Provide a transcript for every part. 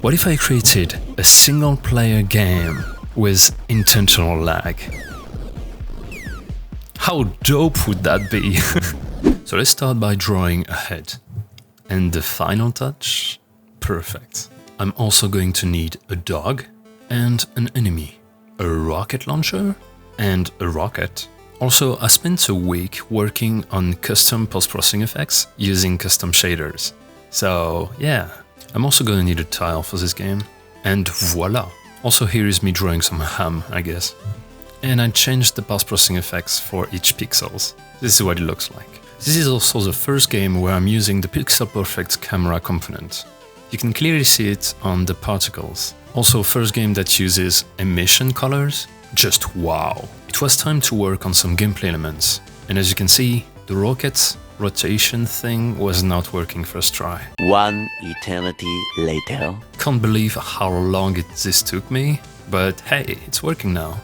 What if I created a single-player game with intentional lag? How dope would that be? So let's start by drawing a head. And the final touch? Perfect. I'm also going to need a dog and an enemy, a rocket launcher and a rocket. Also, I spent a week working on custom post-processing effects using custom shaders. So yeah, I'm also gonna need a tile for this game. And voila! Also here is me drawing some ham, I guess. And I changed the post-processing effects for each pixels. This is what it looks like. This is also the first game where I'm using the Pixel Perfect camera component. You can clearly see it on the particles. Also first game that uses emission colors. Just wow! It was time to work on some gameplay elements. And as you can see, the rocket rotation thing was not working first try. One eternity later. Can't believe how long this took me, but hey, it's working now.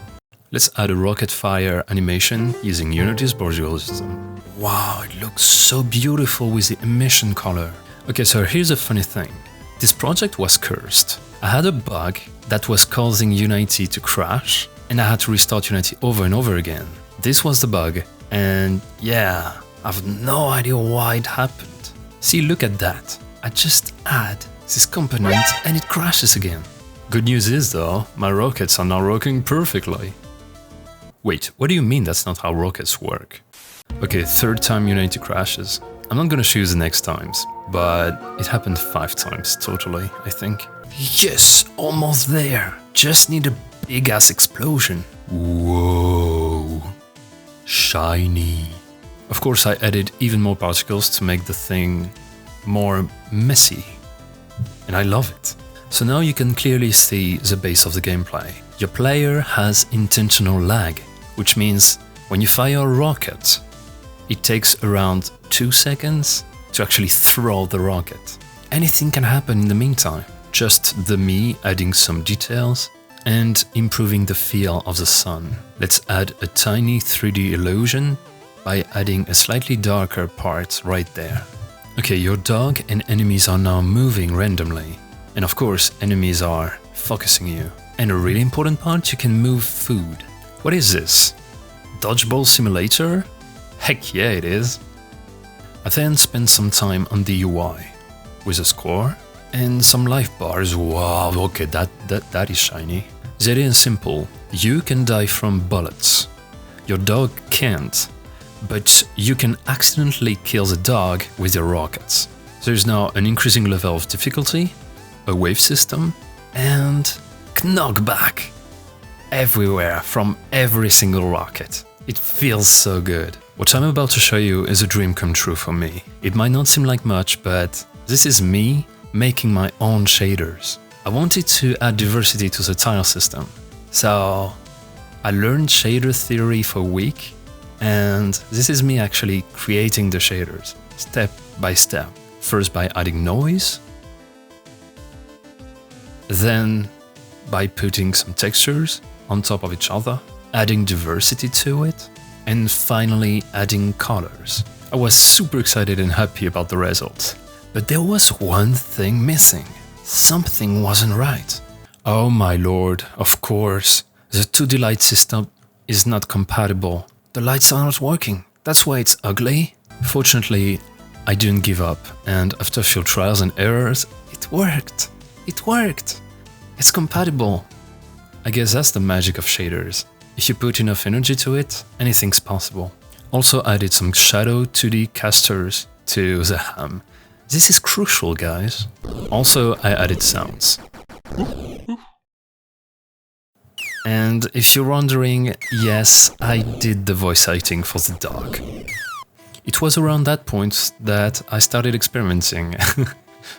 Let's add a rocket fire animation using Unity's Bordual system. Wow, it looks so beautiful with the emission color. Okay, so here's a funny thing. This project was cursed. I had a bug that was causing Unity to crash, and I had to restart Unity over and over again. This was the bug, and yeah, I have no idea why it happened. See, look at that. I just add this component and it crashes again. Good news is though, my rockets are now working perfectly. Wait, what do you mean that's not how rockets work? Okay, third time Unity crashes. I'm not gonna show you the next times, but it happened 5 times totally, I think. Yes, almost there. Just need a big ass explosion. Whoa. Shiny. Of course I added even more particles to make the thing more messy. And I love it. So now you can clearly see the base of the gameplay. Your player has intentional lag, which means when you fire a rocket, it takes around 2 seconds to actually throw the rocket. Anything can happen in the meantime. Just me adding some details and improving the feel of the sun. Let's add a tiny 3D illusion by adding a slightly darker part right there. Okay, your dog and enemies are now moving randomly. And of course, enemies are focusing you. And a really important part, you can move food. What is this? Dodgeball simulator? Heck yeah, it is. I then spent some time on the UI with a score and some life bars. Wow, okay, that is shiny. The idea is simple. You can die from bullets. Your dog can't, but you can accidentally kill the dog with your rockets. There's now an increasing level of difficulty, a wave system, and knockback everywhere from every single rocket. It feels so good. What I'm about to show you is a dream come true for me. It might not seem like much, but this is me making my own shaders. I wanted to add diversity to the tile system, so I learned shader theory for a week, and this is me actually creating the shaders, step by step. First by adding noise, then by putting some textures on top of each other, adding diversity to it, and finally adding colors. I was super excited and happy about the results. But there was one thing missing. Something wasn't right. Oh my lord, of course. The 2D light system is not compatible. The lights are not working. That's why it's ugly. Fortunately, I didn't give up, and after a few trials and errors, it worked. It worked. It's compatible. I guess that's the magic of shaders. If you put enough energy to it, anything's possible. Also added some shadow 2D casters to the ham. This is crucial, guys. Also, I added sounds. And if you're wondering, yes, I did the voice acting for the dog. It was around that point that I started experimenting.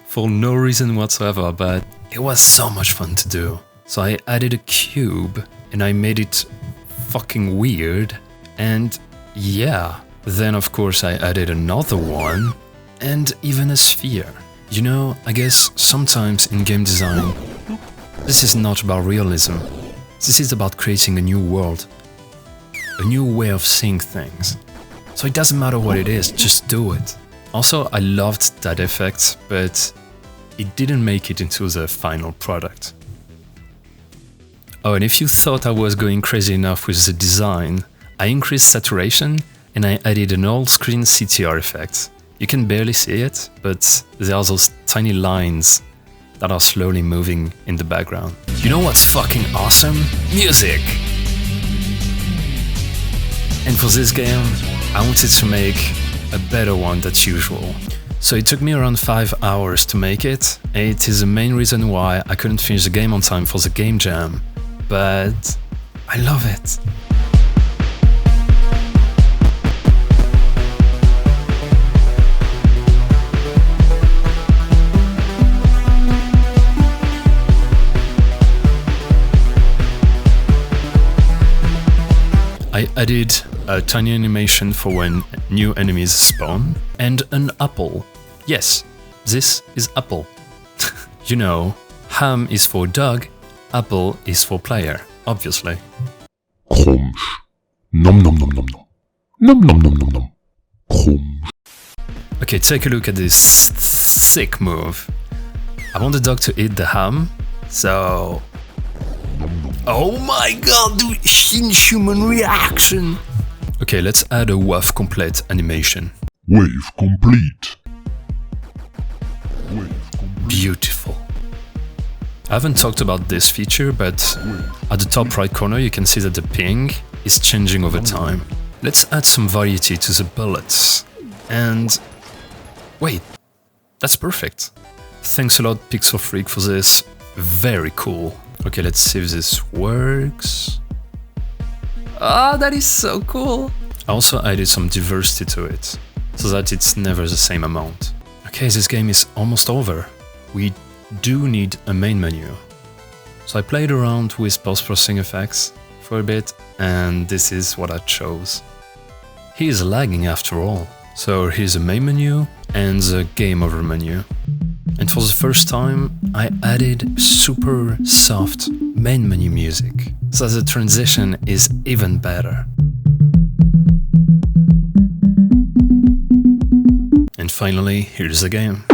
For no reason whatsoever, but it was so much fun to do. So I added a cube and I made it fucking weird. And yeah, then of course I added another one and even a sphere. You know, I guess sometimes in game design, this is not about realism. This is about creating a new world, a new way of seeing things. So it doesn't matter what it is, just do it. Also, I loved that effect, but it didn't make it into the final product. Oh, and if you thought I was going crazy enough with the design, I increased saturation and I added an all-screen CTR effect. You can barely see it, but there are those tiny lines that are slowly moving in the background. You know what's fucking awesome? Music! And for this game, I wanted to make a better one than usual. So it took me around 5 hours to make it, and it is the main reason why I couldn't finish the game on time for the game jam. But I love it. I added a tiny animation for when new enemies spawn, and an apple. Yes, this is apple. You know, ham is for dog, apple is for player, obviously. Crunch. Nom nom nom nom nom. Nom nom nom nom nom. Crunch. Okay, take a look at this sick move. I want the dog to eat the ham, so... Oh my god, the inhuman reaction! Okay, let's add a wave complete animation. Wave complete. Wave complete. Beautiful. I haven't talked about this feature, but at the top right corner you can see that the ping is changing over time. Let's add some variety to the bullets. And... wait, that's perfect. Thanks a lot Pixel Freak for this. Very cool. Okay, let's see if this works. Ah, that is so cool. I also added some diversity to it, so that it's never the same amount. Okay, this game is almost over. We do need a main menu. So I played around with post-processing effects for a bit, and this is what I chose. He is lagging after all. So here's a main menu and the game over menu. And for the first time, I added super soft main menu music, so the transition is even better. And finally, here's the game.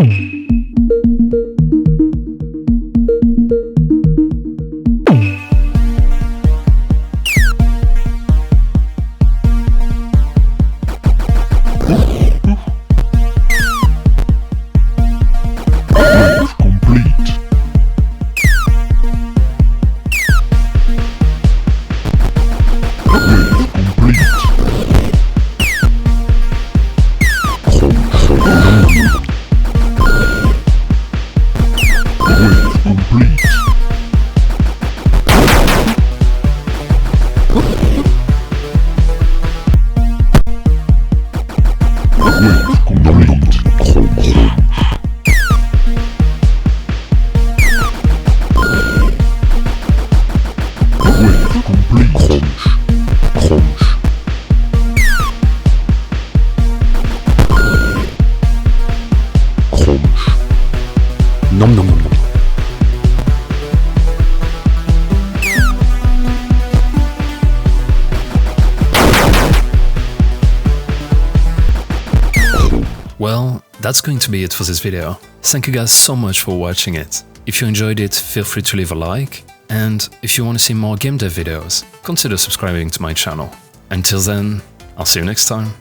Nom nom nom nom. Well, that's going to be it for this video. Thank you guys so much for watching it. If you enjoyed it, feel free to leave a like, and if you want to see more game dev videos, consider subscribing to my channel. Until then, I'll see you next time.